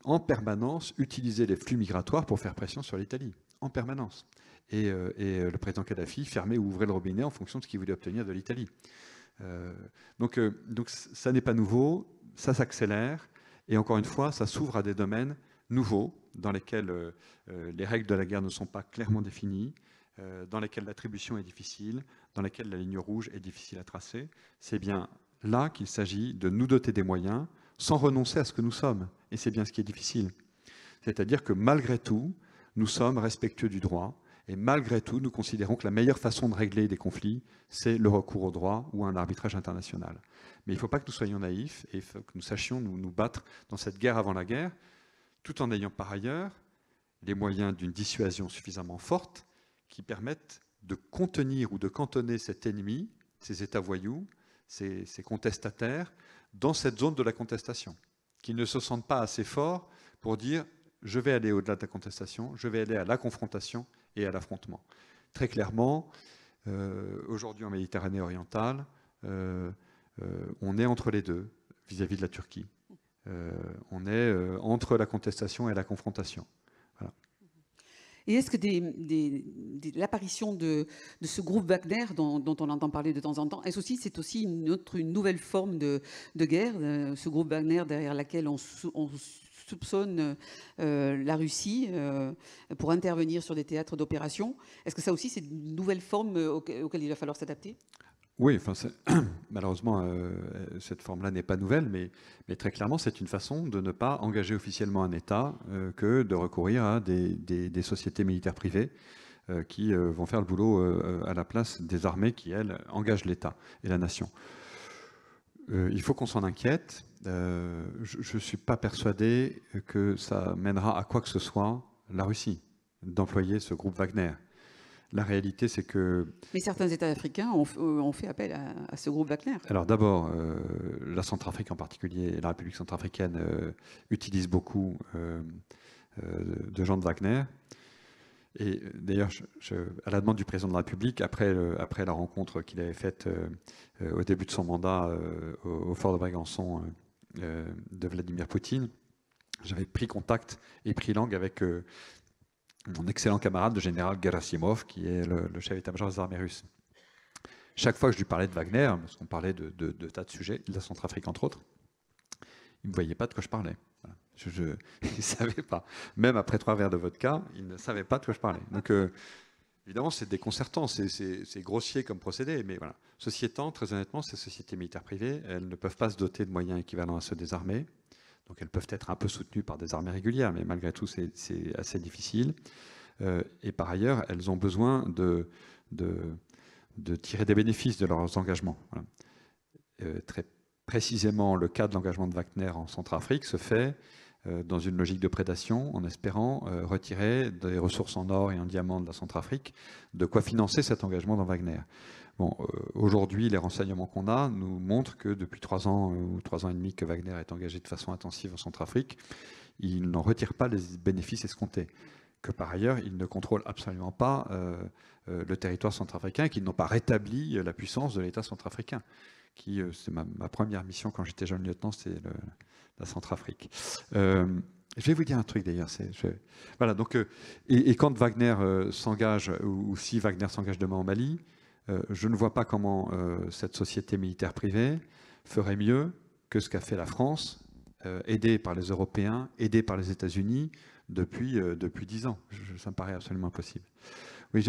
en permanence utilisé les flux migratoires pour faire pression sur l'Italie. En permanence. Et le président Kadhafi fermait ou ouvrait le robinet en fonction de ce qu'il voulait obtenir de l'Italie. Donc ça n'est pas nouveau, ça s'accélère, et encore une fois, ça s'ouvre à des domaines nouveaux, dans lesquels les règles de la guerre ne sont pas clairement définies, dans lesquels l'attribution est difficile, dans lesquels la ligne rouge est difficile à tracer. C'est bien là qu'il s'agit de nous doter des moyens, sans renoncer à ce que nous sommes, et c'est bien ce qui est difficile. C'est-à-dire que malgré tout, nous sommes respectueux du droit, et malgré tout, nous considérons que la meilleure façon de régler des conflits, c'est le recours au droit ou à un arbitrage international. Mais il ne faut pas que nous soyons naïfs, et il faut que nous sachions nous battre dans cette guerre avant la guerre, tout en ayant par ailleurs les moyens d'une dissuasion suffisamment forte qui permettent de contenir ou de cantonner cet ennemi, ces États voyous, ces contestataires, dans cette zone de la contestation, qu'ils ne se sentent pas assez forts pour dire « je vais aller au-delà de la contestation, je vais aller à la confrontation et à l'affrontement ». Très clairement, aujourd'hui en Méditerranée orientale, on est entre les deux vis-à-vis de la Turquie. On est entre la contestation et la confrontation. Voilà. Et est-ce que l'apparition de ce groupe Wagner, dont on entend parler de temps en temps, c'est aussi une nouvelle forme de guerre, ce groupe Wagner derrière laquelle on soupçonne la Russie pour intervenir sur des théâtres d'opération. Est-ce que ça aussi, c'est une nouvelle forme auquel il va falloir s'adapter ? Oui, enfin, malheureusement, cette forme-là n'est pas nouvelle, mais très clairement, c'est une façon de ne pas engager officiellement un État que de recourir à des sociétés militaires privées qui vont faire le boulot à la place des armées qui, elles, engagent l'État et la nation. Il faut qu'on s'en inquiète. Je ne suis pas persuadé que ça mènera à quoi que ce soit la Russie d'employer ce groupe Wagner. La réalité, c'est que... Mais certains États africains ont fait appel à ce groupe Wagner. Alors d'abord, la Centrafrique en particulier, la République centrafricaine utilise beaucoup de gens de Wagner. Et d'ailleurs, à la demande du président de la République, après la rencontre qu'il avait faite au début de son mandat au fort de Brégançon de Vladimir Poutine, j'avais pris contact et pris langue avec... mon excellent camarade, le général Gerasimov, qui est le chef d'état-major des armées russes. chaque fois que je lui parlais de Wagner, parce qu'on parlait de tas de sujets, de la Centrafrique entre autres, il ne voyait pas de quoi je parlais. Voilà. Il ne savait pas. Même après 3 verres de vodka, il ne savait pas de quoi je parlais. Donc, évidemment, c'est déconcertant, c'est grossier comme procédé, mais voilà. Ceci étant, très honnêtement, ces sociétés militaires privées, elles ne peuvent pas se doter de moyens équivalents à ceux des armées. Donc, elles peuvent être un peu soutenues par des armées régulières, mais malgré tout, c'est assez difficile. Et par ailleurs, elles ont besoin de tirer des bénéfices de leurs engagements. Voilà. Très précisément, le cas de l'engagement de Wagner en Centrafrique se fait dans une logique de prédation, en espérant retirer des ressources en or et en diamants de la Centrafrique, de quoi financer cet engagement dans Wagner. Bon, aujourd'hui, les renseignements qu'on a nous montrent que depuis 3 ans ou 3 ans et demi que Wagner est engagé de façon intensive en Centrafrique, il n'en retire pas les bénéfices escomptés. Que par ailleurs, ils ne contrôlent absolument pas le territoire centrafricain, qu'ils n'ont pas rétabli la puissance de l'État centrafricain. C'est ma première mission quand j'étais jeune lieutenant, c'était la Centrafrique. Je vais vous dire un truc d'ailleurs. Voilà, donc, et quand Wagner s'engage, ou si Wagner s'engage demain au Mali, je ne vois pas comment cette société militaire privée ferait mieux que ce qu'a fait la France, aidée par les Européens, aidée par les États-Unis, depuis 10 ans. Ça me paraît absolument impossible. Oui,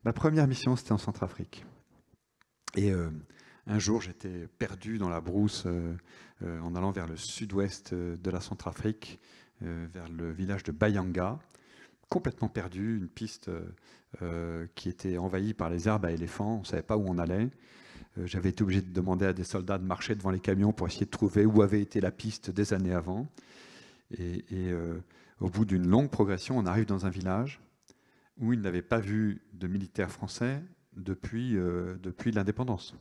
ma première mission, c'était en Centrafrique. Et un jour, j'étais perdu dans la brousse en allant vers le sud-ouest de la Centrafrique, vers le village de Bayanga, complètement perdu, une piste qui était envahie par les herbes à éléphants, on ne savait pas où on allait. J'avais été obligé de demander à des soldats de marcher devant les camions pour essayer de trouver où avait été la piste des années avant. Et au bout d'une longue progression, on arrive dans un village où il n'avait pas vu de militaires français depuis l'indépendance.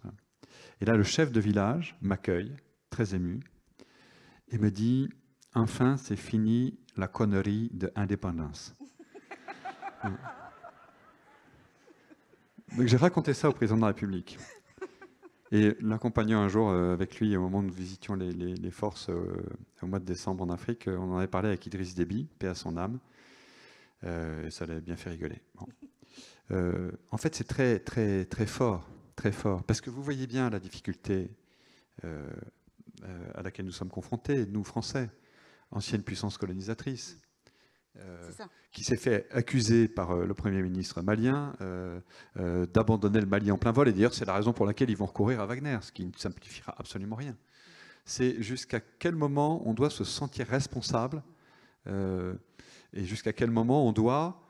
Et là, le chef de village m'accueille, très ému, et me dit « Enfin, c'est fini la connerie de indépendance. » Donc j'ai raconté ça au président de la République. Et l'accompagnant un jour avec lui, au moment où nous visitions les forces au mois de décembre en Afrique, on en avait parlé avec Idriss Déby, paix à son âme, et ça l'avait bien fait rigoler. Bon. En fait, c'est très, très, très fort, parce que vous voyez bien la difficulté à laquelle nous sommes confrontés, nous Français, ancienne puissance colonisatrice, qui s'est fait accuser par le Premier ministre malien d'abandonner le Mali en plein vol. Et d'ailleurs, c'est la raison pour laquelle ils vont recourir à Wagner, ce qui ne simplifiera absolument rien. C'est jusqu'à quel moment on doit se sentir responsable et jusqu'à quel moment on doit,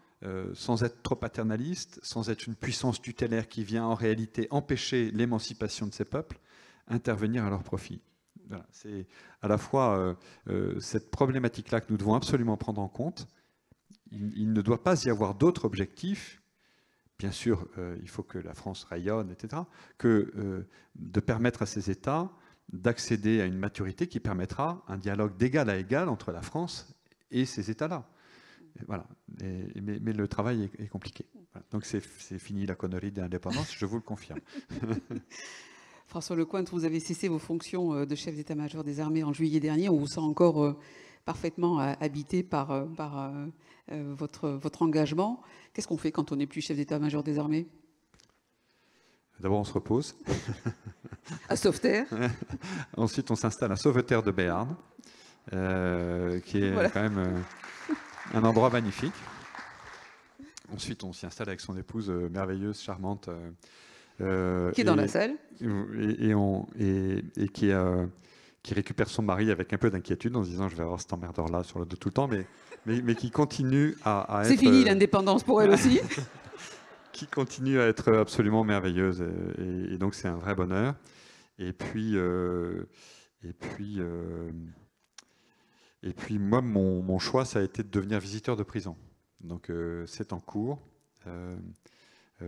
sans être trop paternaliste, sans être une puissance tutélaire qui vient en réalité empêcher l'émancipation de ces peuples, intervenir à leur profit. Voilà, c'est à la fois cette problématique-là que nous devons absolument prendre en compte. Il ne doit pas y avoir d'autres objectifs. Bien sûr, il faut que la France rayonne, etc., que de permettre à ces États d'accéder à une maturité qui permettra un dialogue d'égal à égal entre la France et ces États-là. Voilà. Mais le travail est compliqué. Voilà. Donc c'est fini la connerie de l'indépendance, je vous le confirme. François Lecointre, vous avez cessé vos fonctions de chef d'état-major des armées en juillet dernier. On vous sent encore parfaitement habité par votre engagement. Qu'est-ce qu'on fait quand on n'est plus chef d'état-major des armées? D'abord, on se repose. À Sauveterre. Ensuite, on s'installe à Sauveterre de Béarn, qui est voilà, quand même un endroit magnifique. Ensuite, on s'y installe avec son épouse merveilleuse, charmante. Qui est dans la salle. Et qui récupère son mari avec un peu d'inquiétude en se disant « je vais avoir cet emmerdeur-là sur le dos tout le temps », mais qui continue à être... C'est fini l'indépendance pour elle aussi. Qui continue à être absolument merveilleuse. Et donc, c'est un vrai bonheur. Et puis moi, mon choix, ça a été de devenir visiteur de prison. Donc, c'est en cours.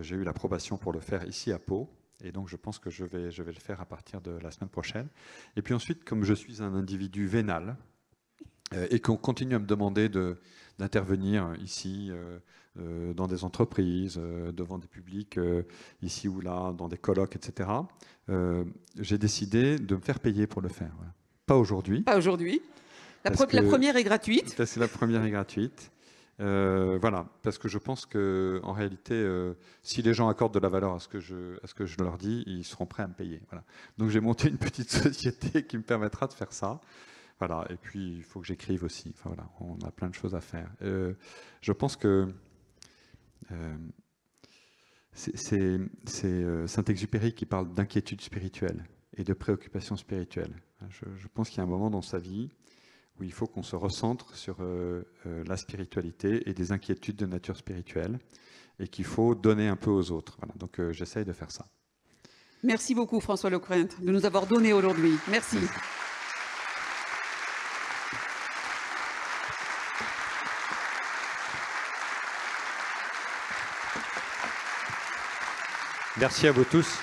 J'ai eu l'approbation pour le faire ici à Pau. Et donc, je pense que je vais le faire à partir de la semaine prochaine. Et puis ensuite, comme je suis un individu vénal, et qu'on continue à me demander d'intervenir ici, dans des entreprises, devant des publics, ici ou là, dans des colloques, etc., j'ai décidé de me faire payer pour le faire. Voilà. Pas aujourd'hui. Pas aujourd'hui. La première est gratuite. C'est la première est gratuite. Voilà, parce que je pense qu'en réalité, si les gens accordent de la valeur à ce que je leur dis, ils seront prêts à me payer. Voilà. Donc j'ai monté une petite société qui me permettra de faire ça. Voilà. Et puis il faut que j'écrive aussi. Enfin, voilà, on a plein de choses à faire. Je pense que c'est Saint-Exupéry qui parle d'inquiétude spirituelle et de préoccupation spirituelle. Je pense qu'il y a un moment dans sa vie où il faut qu'on se recentre sur la spiritualité et des inquiétudes de nature spirituelle, et qu'il faut donner un peu aux autres. Voilà, donc j'essaye de faire ça. Merci beaucoup François Lecreinte de nous avoir donné aujourd'hui. Merci. Merci à vous tous.